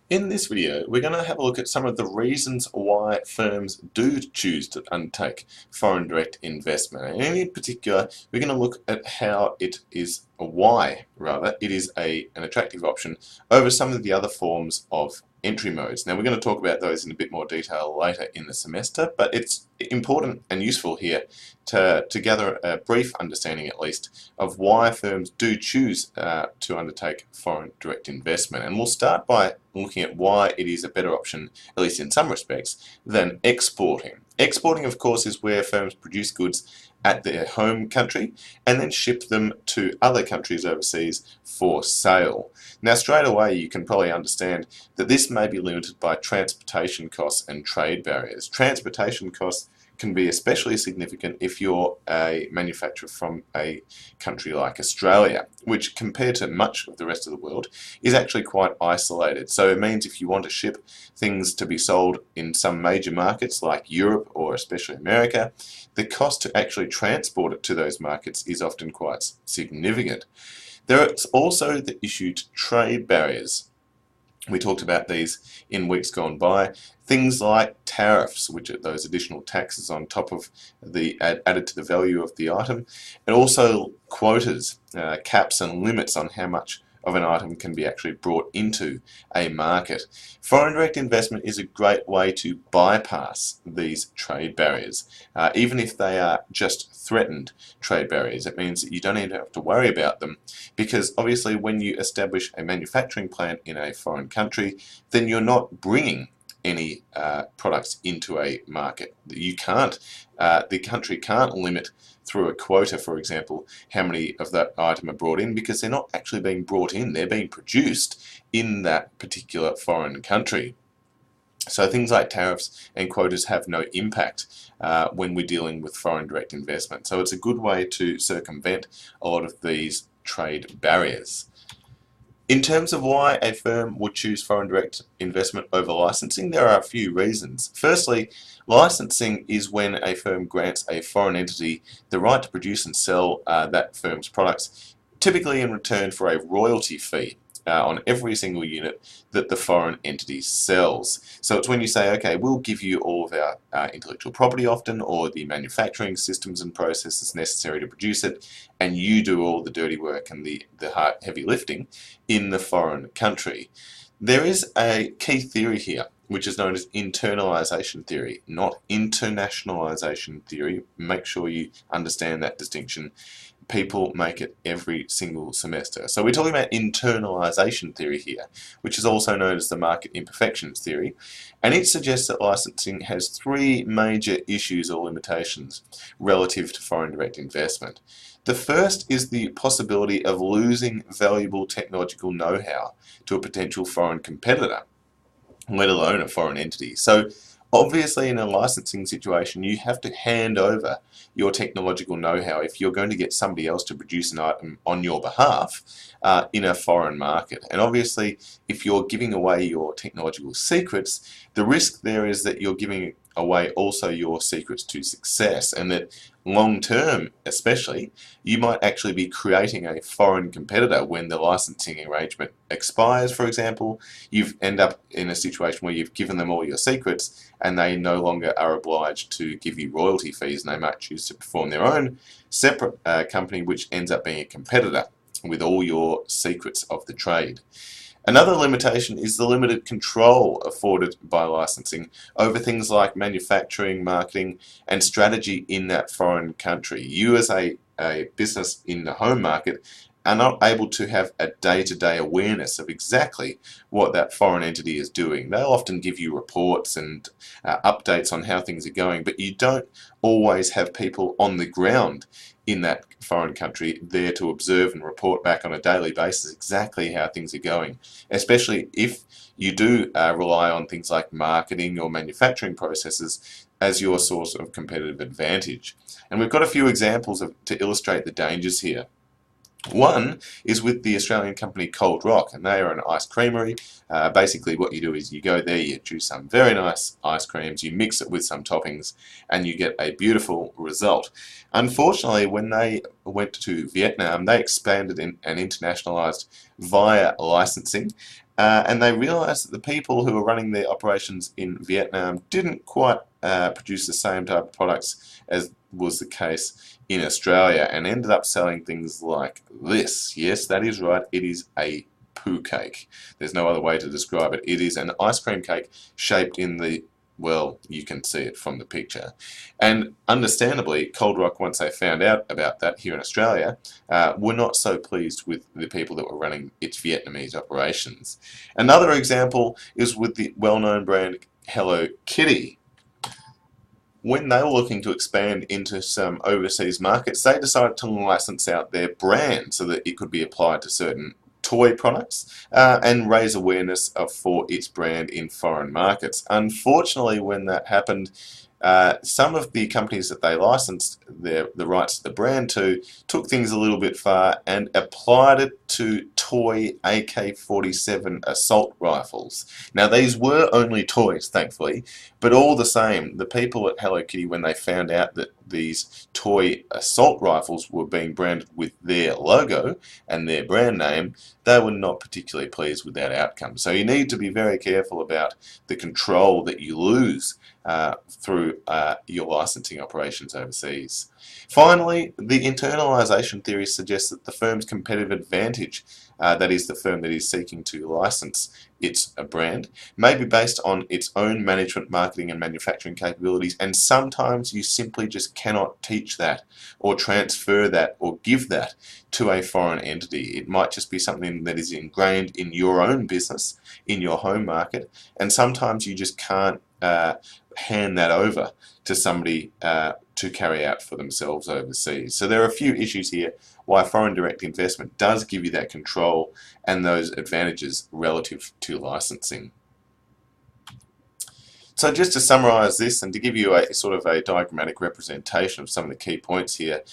In this video, we're going to have a look at some of the reasons why firms do choose to undertake foreign direct investment. And in particular, we're going to look at how it is, why rather, it is an attractive option over some of the other forms of entry modes. Now, we're going to talk about those in a bit more detail later in the semester, but it's important and useful here to gather a brief understanding, at least, of why firms do choose to undertake foreign direct investment. And we'll start by looking at why it is a better option, at least in some respects, than exporting. Exporting, of course, is where firms produce goods at their home country and then ship them to other countries overseas for sale. Now, straight away, you can probably understand that this may be limited by transportation costs and trade barriers. Transportation costs can be especially significant if you're a manufacturer from a country like Australia, which compared to much of the rest of the world is actually quite isolated. So it means if you want to ship things to be sold in some major markets like Europe or especially America, the cost to actually transport it to those markets is often quite significant. There is also the issue to trade barriers. We talked about these in weeks gone by. Things like tariffs, which are those additional taxes on top of the added to the value of the item, and also quotas, caps and limits on how much of an item can be actually brought into a market. Foreign direct investment is a great way to bypass these trade barriers, even if they are just threatened trade barriers. It means that you don't even have to worry about them, because obviously when you establish a manufacturing plant in a foreign country, then you're not bringing any products into a market. You can't, the country can't limit through a quota, for example, how many of that item are brought in, because they're not actually being brought in, they're being produced in that particular foreign country. So things like tariffs and quotas have no impact when we're dealing with foreign direct investment. So it's a good way to circumvent a lot of these trade barriers. In terms of why a firm would choose foreign direct investment over licensing, there are a few reasons. Firstly, licensing is when a firm grants a foreign entity the right to produce and sell that firm's products, typically in return for a royalty fee on every single unit that the foreign entity sells. So it's when you say, okay, we'll give you all of our intellectual property often, or the manufacturing systems and processes necessary to produce it, and you do all the dirty work and the hard, heavy lifting in the foreign country. There is a key theory here, which is known as internalization theory, not internationalization theory. Make sure you understand that distinction. People make it every single semester. So we're talking about internalization theory here, which is also known as the market imperfections theory, and it suggests that licensing has three major issues or limitations relative to foreign direct investment. The first is the possibility of losing valuable technological know-how to a potential foreign competitor, let alone a foreign entity. So obviously, in a licensing situation, you have to hand over your technological know-how if you're going to get somebody else to produce an item on your behalf in a foreign market. And obviously, if you're giving away your technological secrets, the risk there is that you're giving away also your secrets to success, and that long term especially, you might actually be creating a foreign competitor when the licensing arrangement expires, for example. You end up in a situation where you've given them all your secrets and they no longer are obliged to give you royalty fees, and they might choose to perform their own separate company, which ends up being a competitor with all your secrets of the trade. Another limitation is the limited control afforded by licensing over things like manufacturing, marketing, and strategy in that foreign country. You as a business in the home market are not able to have a day-to-day awareness of exactly what that foreign entity is doing. They'll often give you reports and updates on how things are going, but you don't always have people on the ground in that foreign country there to observe and report back on a daily basis exactly how things are going, especially if you do rely on things like marketing or manufacturing processes as your source of competitive advantage. And we've got a few examples to illustrate the dangers here. One is with the Australian company Cold Rock, and they are an ice creamery. Basically what you do is you go there, you choose some very nice ice creams, you mix it with some toppings, and you get a beautiful result. Unfortunately, when they went to Vietnam, they expanded and internationalized via licensing, and they realized that the people who were running their operations in Vietnam didn't quite produce the same type of products as was the case in Australia, and ended up selling things like this. Yes, that is right, it is a poo cake. There's no other way to describe it. It is an ice cream cake shaped in the, well, you can see it from the picture. And understandably, Cold Rock, once they found out about that here in Australia, were not so pleased with the people that were running its Vietnamese operations. Another example is with the well-known brand Hello Kitty. When they were looking to expand into some overseas markets, they decided to license out their brand so that it could be applied to certain toy products and raise awareness for its brand in foreign markets. Unfortunately, when that happened, some of the companies that they licensed the rights to the brand to took things a little bit far and applied it to toy AK-47 assault rifles. Now, these were only toys, thankfully, but all the same, the people at Hello Kitty, when they found out that these toy assault rifles were being branded with their logo and their brand name, they were not particularly pleased with that outcome. So you need to be very careful about the control that you lose through your licensing operations overseas. Finally, the internalization theory suggests that the firm's competitive advantage, that is the firm that is seeking to license its brand, may be based on its own management, marketing and manufacturing capabilities, and sometimes you simply just cannot teach that or transfer that or give that to a foreign entity. It might just be something that is ingrained in your own business, in your home market, and sometimes you just can't hand that over to somebody to carry out for themselves overseas. So there are a few issues here why foreign direct investment does give you that control and those advantages relative to licensing. So just to summarize this and to give you a sort of a diagrammatic representation of some of the key points here,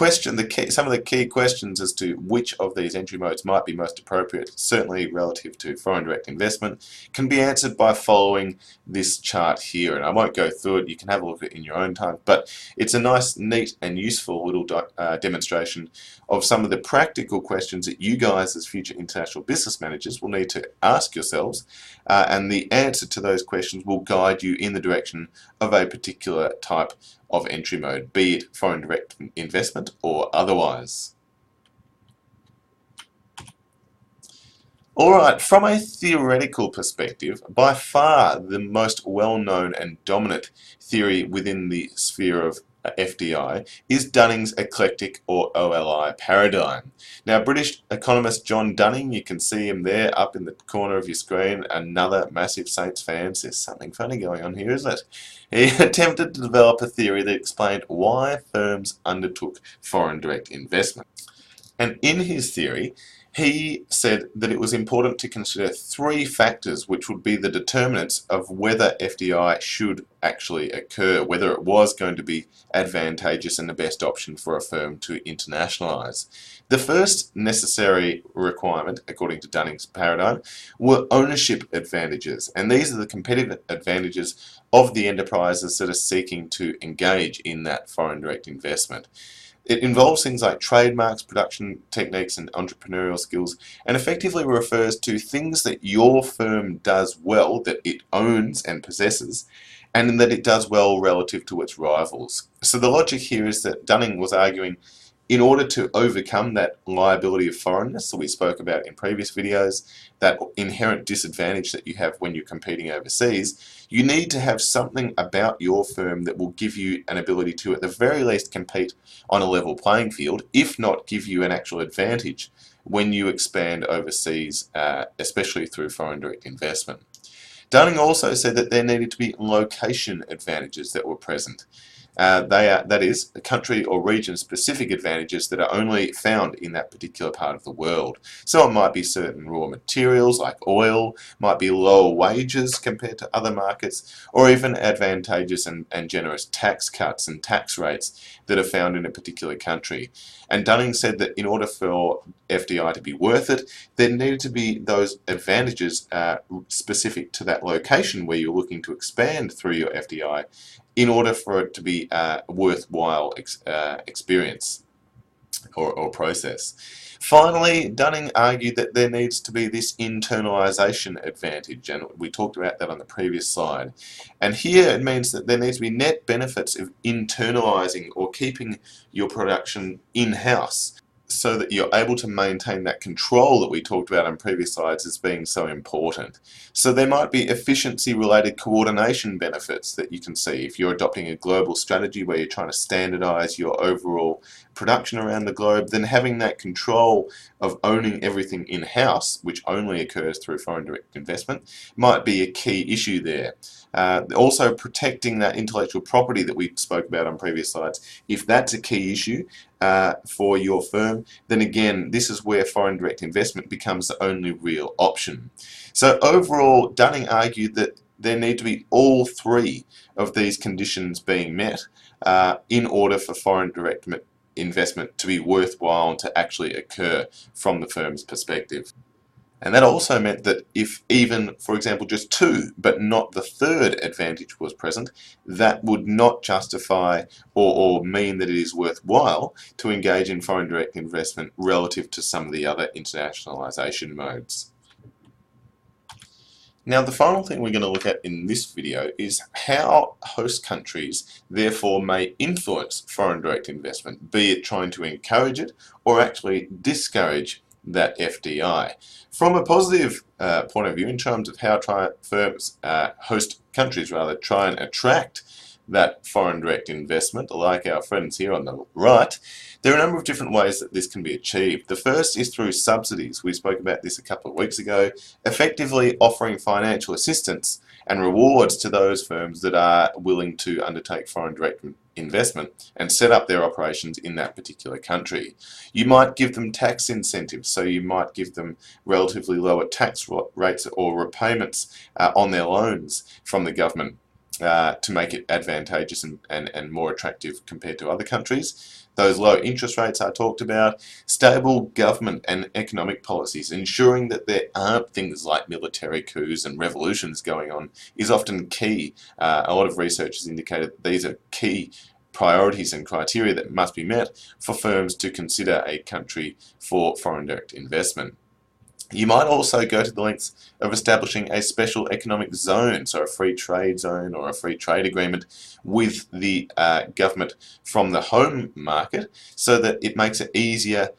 some of the key questions as to which of these entry modes might be most appropriate, certainly relative to foreign direct investment, can be answered by following this chart here. And I won't go through it, you can have a look at it in your own time, but it's a nice, neat and useful little demonstration of some of the practical questions that you guys as future international business managers will need to ask yourselves, and the answer to those questions will guide you in the direction of a particular type of entry mode, be it foreign direct investment or otherwise. Alright, from a theoretical perspective, by far the most well-known and dominant theory within the sphere of FDI is Dunning's eclectic or OLI paradigm. Now, British economist John Dunning, you can see him there up in the corner of your screen, another massive Saints fan. There's something funny going on here, isn't it? He attempted to develop a theory that explained why firms undertook foreign direct investment. And in his theory, he said that it was important to consider three factors which would be the determinants of whether FDI should actually occur, whether it was going to be advantageous and the best option for a firm to internationalise. The first necessary requirement, according to Dunning's paradigm, were ownership advantages, and these are the competitive advantages of the enterprises that are seeking to engage in that foreign direct investment. It involves things like trademarks, production techniques and entrepreneurial skills, and effectively refers to things that your firm does well, that it owns and possesses, and that it does well relative to its rivals. So the logic here is that Dunning was arguing in order to overcome that liability of foreignness that we spoke about in previous videos, that inherent disadvantage that you have when you're competing overseas, you need to have something about your firm that will give you an ability to, at the very least, compete on a level playing field, if not give you an actual advantage when you expand overseas, especially through foreign direct investment. Dunning also said that there needed to be location advantages that were present. That is, country or region specific advantages that are only found in that particular part of the world. So it might be certain raw materials like oil, might be lower wages compared to other markets, or even advantageous and generous tax cuts and tax rates that are found in a particular country. And Dunning said that in order for FDI to be worth it, there needed to be those advantages specific to that location where you're looking to expand through your FDI, in order for it to be a worthwhile experience or process. Finally, Dunning argued that there needs to be this internalisation advantage, and we talked about that on the previous slide. And here it means that there needs to be net benefits of internalising or keeping your production in-house, so that you're able to maintain that control that we talked about on previous slides as being so important. So there might be efficiency-related coordination benefits that you can see if you're adopting a global strategy where you're trying to standardize your overall production around the globe. Then having that control of owning everything in-house, which only occurs through foreign direct investment, might be a key issue there. Also protecting that intellectual property that we spoke about on previous slides. If that's a key issue for your firm, then again, this is where foreign direct investment becomes the only real option. So overall, Dunning argued that there need to be all three of these conditions being met in order for foreign direct investment to be worthwhile and to actually occur from the firm's perspective. And that also meant that if even, for example, just two, but not the third advantage was present, that would not justify or mean that it is worthwhile to engage in foreign direct investment relative to some of the other internationalization modes. Now, the final thing we're going to look at in this video is how host countries therefore may influence foreign direct investment, be it trying to encourage it or actually discourage that FDI. From a positive point of view, in terms of how firms, host countries rather, try and attract that foreign direct investment, like our friends here on the right, there are a number of different ways that this can be achieved. The first is through subsidies. We spoke about this a couple of weeks ago, effectively offering financial assistance and rewards to those firms that are willing to undertake foreign direct investment and set up their operations in that particular country. You might give them tax incentives, so you might give them relatively lower tax rates or repayments on their loans from the government to make it advantageous and more attractive compared to other countries. Those low interest rates I talked about, stable government and economic policies, ensuring that there aren't things like military coups and revolutions going on is often key. A lot of research has indicated that these are key priorities and criteria that must be met for firms to consider a country for foreign direct investment. You might also go to the lengths of establishing a special economic zone, so a free trade zone or a free trade agreement with the government from the home market, so that it makes it easier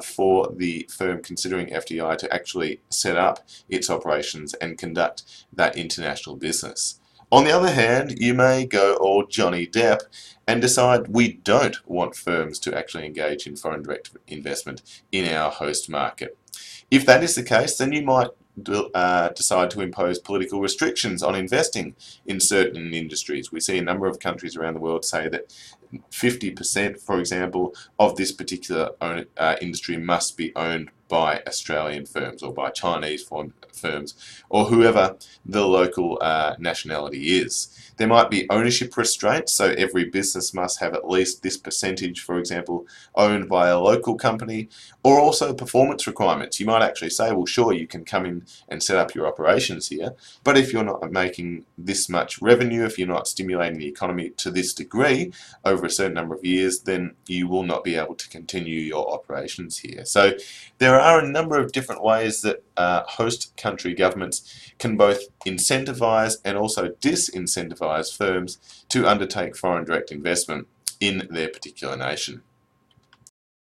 for the firm considering FDI to actually set up its operations and conduct that international business. On the other hand, you may go all Johnny Depp and decide we don't want firms to actually engage in foreign direct investment in our host market. If that is the case, then you might decide to impose political restrictions on investing in certain industries. We see a number of countries around the world say that 50%, for example, of this particular industry must be owned by Australian firms or by Chinese firms or whoever the local nationality is. There might be ownership restraints, so every business must have at least this percentage, for example, owned by a local company, or also performance requirements. You might actually say, well, sure, you can come in and set up your operations here, but if you're not making this much revenue, if you're not stimulating the economy to this degree over a certain number of years, then you will not be able to continue your operations here. So there are a number of different ways that host country governments can both incentivize and also disincentivize firms to undertake foreign direct investment in their particular nation.